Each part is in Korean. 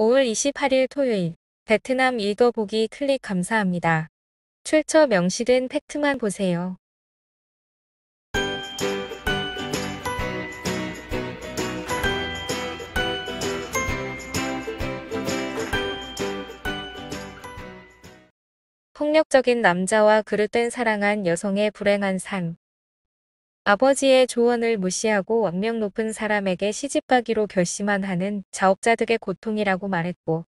5월 28일 토요일 베트남 읽어보기 클릭 감사합니다. 출처 명시된 팩트만 보세요. 폭력적인 남자와 그릇된 사랑한 여성의 불행한 삶. 아버지의 조언을 무시하고 악명 높은 사람에게 시집가기로 결심한 하는 자업자득의 고통이라고 말했고,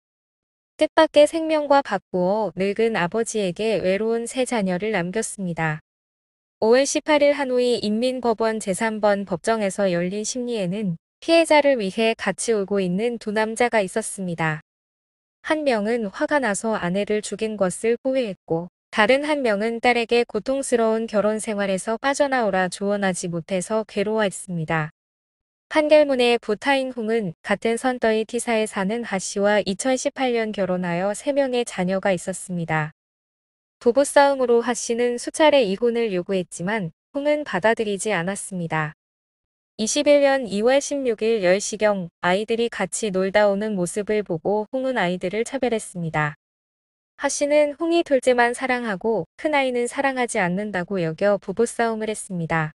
뜻밖의 생명과 바꾸어 늙은 아버지에게 외로운 세 자녀를 남겼습니다. 5월 18일 하노이 인민법원 제3번 법정에서 열린 심리에는 피해자를 위해 같이 울고 있는 두 남자가 있었습니다. 한 명은 화가 나서 아내를 죽인 것을 후회했고, 다른 한 명은 딸에게 고통스러운 결혼 생활에서 빠져나오라 조언하지 못해서 괴로워했습니다. 판결문의 부타인 홍은 같은 선더이 티사에 사는 하 씨와 2018년 결혼하여 3명의 자녀가 있었습니다. 부부싸움으로 하 씨는 수차례 이혼을 요구했지만 홍은 받아들이지 않았습니다. 21년 2월 16일 10시경 아이들이 같이 놀다 오는 모습을 보고 홍은 아이들을 차별했습니다. 하 씨는 홍이 둘째만 사랑하고 큰아이는 사랑하지 않는다고 여겨 부부싸움을 했습니다.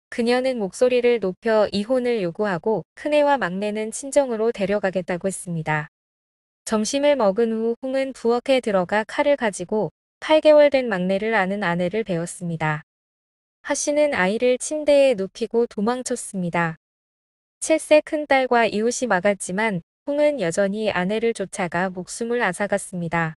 그녀는 목소리를 높여 이혼을 요구하고 큰애와 막내는 친정으로 데려가겠다고 했습니다. 점심을 먹은 후 홍은 부엌에 들어가 칼을 가지고 8개월 된 막내를 아는 아내를 베었습니다. 하 씨는 아이를 침대에 눕히고 도망쳤습니다. 7세 큰딸과 이웃이 막았지만 홍은 여전히 아내를 쫓아가 목숨을 앗아갔습니다.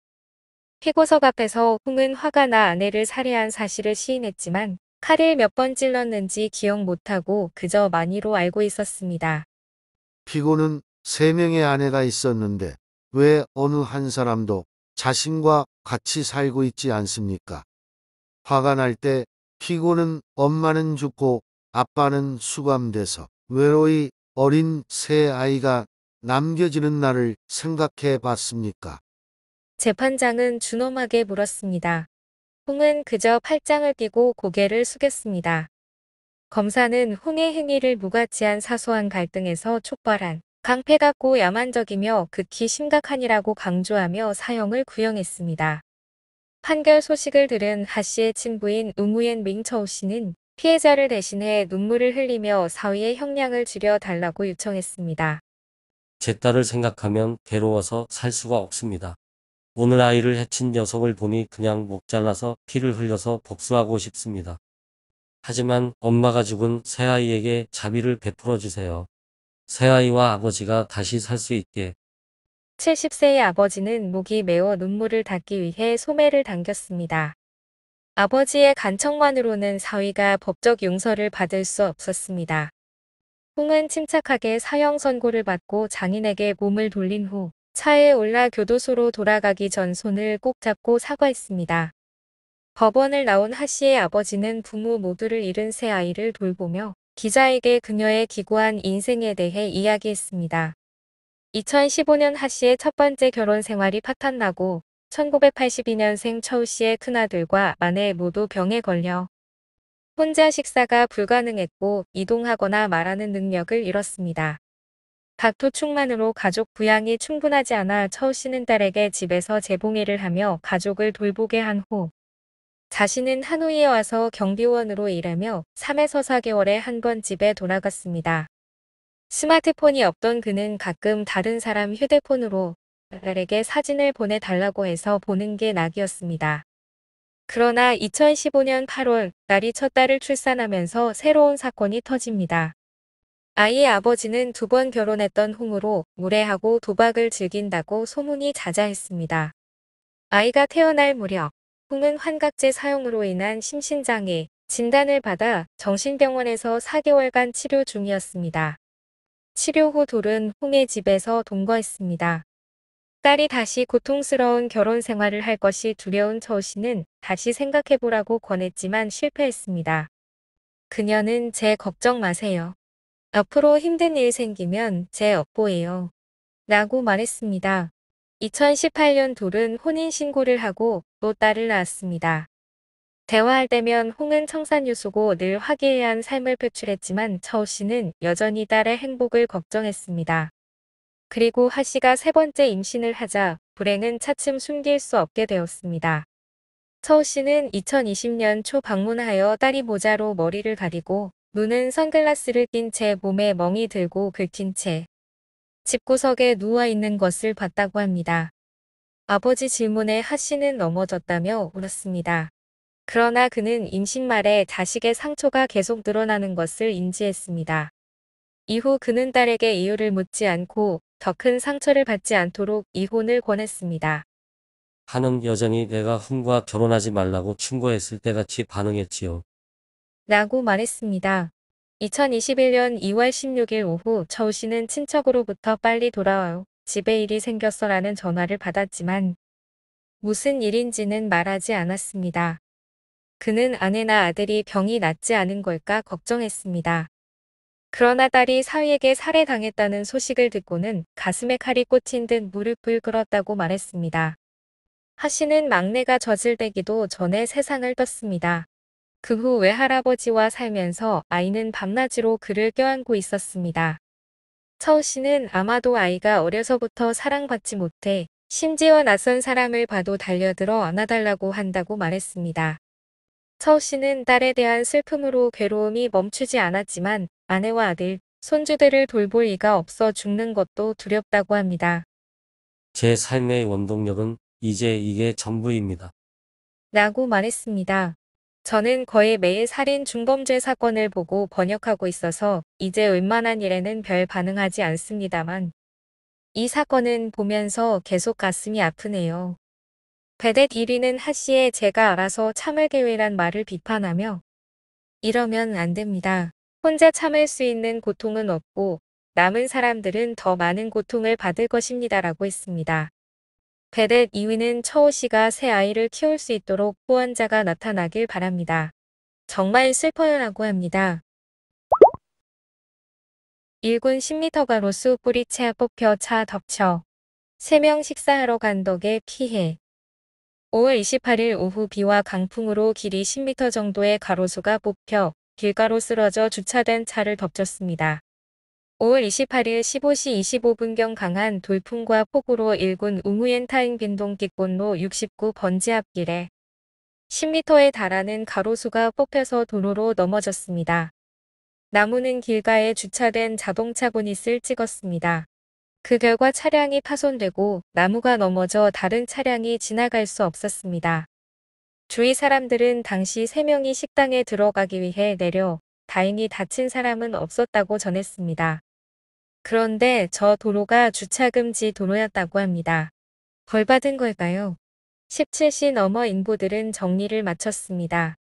피고석 앞에서 홍은 화가 나 아내를 살해한 사실을 시인했지만 칼을 몇 번 찔렀는지 기억 못하고 그저 많이로 알고 있었습니다. 피고는 3명의 아내가 있었는데 왜 어느 한 사람도 자신과 같이 살고 있지 않습니까? 화가 날 때 피고는 엄마는 죽고 아빠는 수감돼서 외로이 어린 새 아이가 남겨지는 날을 생각해 봤습니까? 재판장은 준엄하게 물었습니다. 홍은 그저 팔짱을 끼고 고개를 숙였습니다. 검사는 홍의 행위를 무가치한 사소한 갈등에서 촉발한 강패 같고 야만적이며 극히 심각한이라고 강조하며 사형을 구형했습니다. 판결 소식을 들은 하 씨의 친부인 우무옌 밍처우 씨는 피해자를 대신해 눈물을 흘리며 사위의 형량을 줄여달라고 요청했습니다. 제 딸을 생각하면 괴로워서 살 수가 없습니다. 오늘 아이를 해친 녀석을 보니 그냥 목 잘라서 피를 흘려서 복수하고 싶습니다. 하지만 엄마가 죽은 새아이에게 자비를 베풀어 주세요. 새아이와 아버지가 다시 살 수 있게. 70세의 아버지는 목이 메어 눈물을 닦기 위해 소매를 당겼습니다. 아버지의 간청만으로는 사위가 법적 용서를 받을 수 없었습니다. 홍은 침착하게 사형 선고를 받고 장인에게 몸을 돌린 후 차에 올라 교도소로 돌아가기 전 손을 꼭 잡고 사과했습니다. 법원을 나온 하 씨의 아버지는 부모 모두를 잃은 새 아이를 돌보며 기자에게 그녀의 기구한 인생에 대해 이야기했습니다. 2015년 하 씨의 첫 번째 결혼 생활이 파탄나고 1982년생 처우 씨의 큰아들과 아내 모두 병에 걸려 혼자 식사가 불가능했고 이동하거나 말하는 능력을 잃었습니다. 닥터충만으로 가족 부양이 충분하지 않아 처우 씨는 딸에게 집에서 재봉일을 하며 가족을 돌보게 한 후 자신은 하노이에 와서 경비원으로 일하며 3에서 4개월에 한 번 집에 돌아갔습니다. 스마트폰이 없던 그는 가끔 다른 사람 휴대폰으로 딸에게 사진을 보내달라고 해서 보는 게 낙이었습니다. 그러나 2015년 8월 딸이 첫 딸을 출산하면서 새로운 사건이 터집니다. 아이의 아버지는 2번 결혼했던 홍으로 무례하고 도박을 즐긴다고 소문이 자자했습니다. 아이가 태어날 무렵 홍은 환각제 사용으로 인한 심신장애 진단을 받아 정신병원에서 4개월간 치료 중이었습니다. 치료 후 둘은 홍의 집에서 동거했습니다. 딸이 다시 고통스러운 결혼 생활을 할 것이 두려운 처우 씨는 다시 생각해보라고 권했지만 실패했습니다. 그녀는 제 걱정 마세요. 앞으로 힘든 일 생기면 제 업보예요. 라고 말했습니다. 2018년 둘은 혼인신고를 하고 또 딸을 낳았습니다. 대화할 때면 홍은 청산유수고 늘 화기애애한 삶을 표출했지만 처우 씨는 여전히 딸의 행복을 걱정했습니다. 그리고 하 씨가 세 번째 임신을 하자 불행은 차츰 숨길 수 없게 되었습니다. 처우 씨는 2020년 초 방문하여 딸이 모자로 머리를 가리고 눈은 선글라스를 낀 채 몸에 멍이 들고 긁힌 채 집구석에 누워 있는 것을 봤다고 합니다. 아버지 질문에 하 씨는 넘어졌다며 울었습니다. 그러나 그는 임신 말에 자식의 상처가 계속 늘어나는 것을 인지했습니다. 이후 그는 딸에게 이유를 묻지 않고 더 큰 상처를 받지 않도록 이혼을 권했습니다. 하는 여전히 내가 훈과 결혼하지 말라고 충고했을 때같이 반응했지요. 라고 말했습니다. 2021년 2월 16일 오후 처우 씨는 친척으로부터 빨리 돌아와요. 집에 일이 생겼어라는 전화를 받았지만 무슨 일인지는 말하지 않았습니다. 그는 아내나 아들이 병이 낫지 않은 걸까 걱정했습니다. 그러나 딸이 사위에게 살해당했다는 소식을 듣고는 가슴에 칼이 꽂힌 듯 무릎을 꿇었다고 말했습니다. 하 씨는 막내가 젖을대기도 전에 세상을 떴습니다. 그 후 외할아버지와 살면서 아이는 밤낮으로 그를 껴안고 있었습니다. 처우 씨는 아마도 아이가 어려서부터 사랑받지 못해 심지어 낯선 사람을 봐도 달려들어 안아달라고 한다고 말했습니다. 처우 씨는 딸에 대한 슬픔으로 괴로움이 멈추지 않았지만 아내와 아들, 손주들을 돌볼 이가 없어 죽는 것도 두렵다고 합니다. 제 삶의 원동력은 이제 이게 전부입니다. 라고 말했습니다. 저는 거의 매일 살인 중범죄 사건을 보고 번역하고 있어서 이제 웬만한 일에는 별 반응하지 않습니다만 이 사건은 보면서 계속 가슴이 아프네요. 베댓 1위는 하 씨의 제가 알아서 참을 계획이란 말을 비판하며 이러면 안 됩니다. 혼자 참을 수 있는 고통은 없고 남은 사람들은 더 많은 고통을 받을 것입니다라고 했습니다. 베댓 2위는 처우 씨가 새 아이를 키울 수 있도록 후원자가 나타나길 바랍니다. 정말 슬퍼요라고 합니다. 일군 10m 가로수 뿌리채 뽑혀 차 덮쳐 3명 식사하러 간 덕에 피해 5월 28일 오후 비와 강풍으로 길이 10m 정도의 가로수가 뽑혀 길가로 쓰러져 주차된 차를 덮쳤습니다. 5월 28일 15시 25분경 강한 돌풍과 폭우로 1군 우무옌 타잉 빈동 깃곤로 69 번지 앞길에 10m에 달하는 가로수가 뽑혀서 도로로 넘어졌습니다. 나무는 길가에 주차된 자동차 보닛을 찍었습니다. 그 결과 차량이 파손되고 나무가 넘어져 다른 차량이 지나갈 수 없었습니다. 주위 사람들은 당시 3명이 식당에 들어가기 위해 내려 다행히 다친 사람은 없었다고 전했습니다. 그런데 저 도로가 주차금지 도로였다고 합니다. 벌 받은 걸까요? 17시 넘어 인부들은 정리를 마쳤습니다.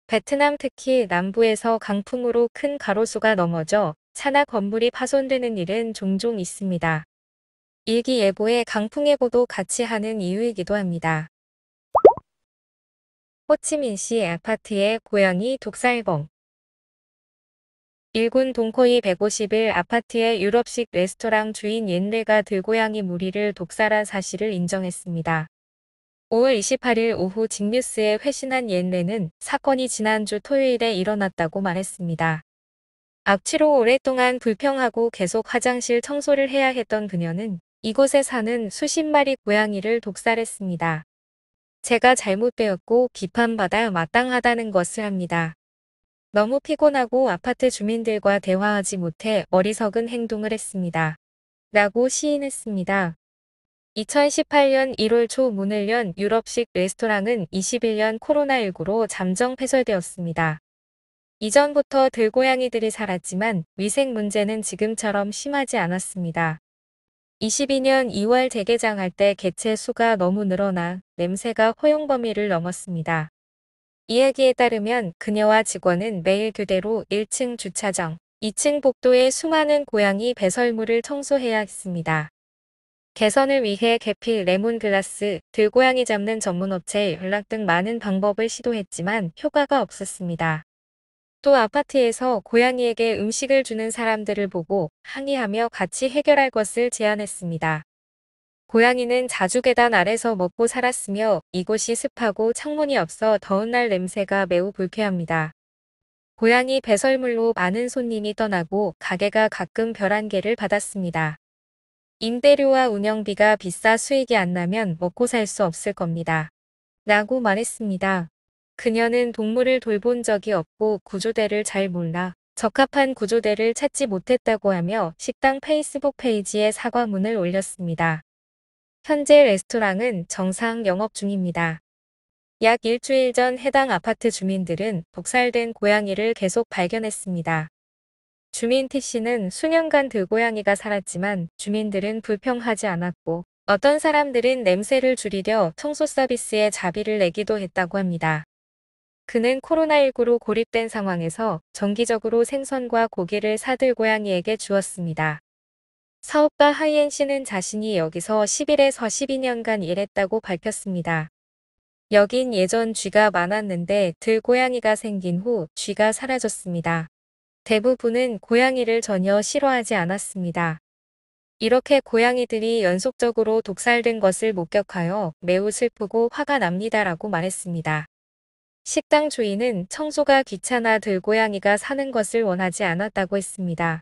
베트남 특히 남부에서 강풍으로 큰 가로수가 넘어져 차나 건물이 파손되는 일은 종종 있습니다. 일기예보에 강풍예보도 같이 하는 이유이기도 합니다. 호치민시 아파트에 고양이 독살범. 일군 동코이 151 아파트의 유럽식 레스토랑 주인 옌레가 들고양이 무리를 독살한 사실을 인정했습니다. 5월 28일 오후 직뉴스에 회신한 옌레는 사건이 지난주 토요일에 일어났다고 말했습니다. 악취로 오랫동안 불평하고 계속 화장실 청소를 해야 했던 그녀는 이곳에 사는 수십 마리 고양이를 독살했습니다. 제가 잘못되었고 비판받아 마땅하다는 것을 합니다. 너무 피곤하고 아파트 주민들과 대화하지 못해 어리석은 행동을 했습니다. 라고 시인했습니다. 2018년 1월 초 문을 연 유럽식 레스토랑은 21년 코로나19로 잠정 폐쇄되었습니다. 이전부터 들고양이들이 살았지만 위생 문제는 지금처럼 심하지 않았습니다. 22년 2월 재개장할 때 개체 수가 너무 늘어나 냄새가 허용 범위를 넘었습니다. 이야기에 따르면 그녀와 직원은 매일 교대로 1층 주차장, 2층 복도에 수많은 고양이 배설물을 청소해야 했습니다. 개선을 위해 계필, 레몬글라스, 들고양이 잡는 전문업체 연락 등 많은 방법을 시도했지만 효과가 없었습니다. 또 아파트에서 고양이에게 음식을 주는 사람들을 보고 항의하며 같이 해결할 것을 제안했습니다. 고양이는 자주 계단 아래서 먹고 살았으며 이곳이 습하고 창문이 없어 더운 날 냄새가 매우 불쾌합니다. 고양이 배설물로 많은 손님이 떠나고 가게가 가끔 별 한 개를 받았습니다. 임대료와 운영비가 비싸 수익이 안 나면 먹고 살 수 없을 겁니다. 라고 말했습니다. 그녀는 동물을 돌본 적이 없고 구조대를 잘 몰라 적합한 구조대를 찾지 못했다고 하며 식당 페이스북 페이지에 사과문을 올렸습니다. 현재 레스토랑은 정상 영업 중입니다. 약 일주일 전 해당 아파트 주민들은 독살된 고양이를 계속 발견했습니다. 주민 T씨는 수년간 들고양이가 살았지만 주민들은 불평하지 않았고 어떤 사람들은 냄새를 줄이려 청소 서비스에 자비를 내기도 했다고 합니다. 그는 코로나19로 고립된 상황에서 정기적으로 생선과 고기를 사들 고양이에게 주었습니다. 사업가 하이엔 씨는 자신이 여기서 11에서 12년간 일했다고 밝혔습니다. 여긴 예전 쥐가 많았는데 들고양이가 생긴 후 쥐가 사라졌습니다. 대부분은 고양이를 전혀 싫어하지 않았습니다. 이렇게 고양이들이 연속적으로 독살된 것을 목격하여 매우 슬프고 화가 납니다라고 말했습니다. 식당 주인은 청소가 귀찮아 들고양이가 사는 것을 원하지 않았다고 했습니다.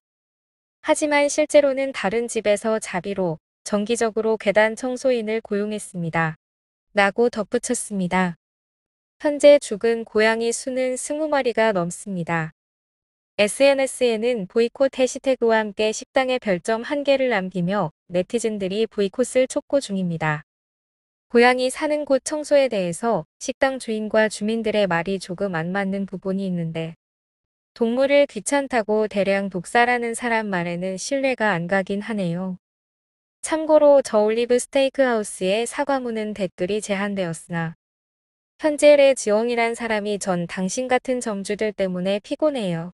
하지만 실제로는 다른 집에서 자비로 정기적으로 계단 청소인을 고용했습니다. 라고 덧붙였습니다. 현재 죽은 고양이 수는 20마리가 넘습니다. SNS에는 보이콧 해시태그와 함께 식당에 별점 1개를 남기며 네티즌들이 보이콧을 촉구 중입니다. 고양이 사는 곳 청소에 대해서 식당 주인과 주민들의 말이 조금 안 맞는 부분이 있는데 동물을 귀찮다고 대량 독살하는 사람 말에는 신뢰가 안 가긴 하네요. 참고로 저올리브 스테이크하우스의 사과문은 댓글이 제한되었으나 현재 레지엉이란 사람이 전 당신 같은 점주들 때문에 피곤해요.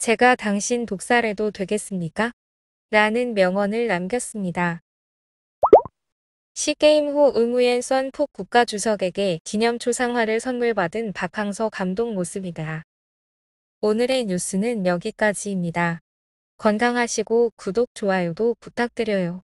제가 당신 독살해도 되겠습니까? 라는 명언을 남겼습니다. 시게임 후 응우엔 썬폭 국가주석에게 기념 초상화를 선물 받은 박항서 감독 모습이다. 오늘의 뉴스는 여기까지입니다. 건강하시고 구독, 좋아요도 부탁드려요.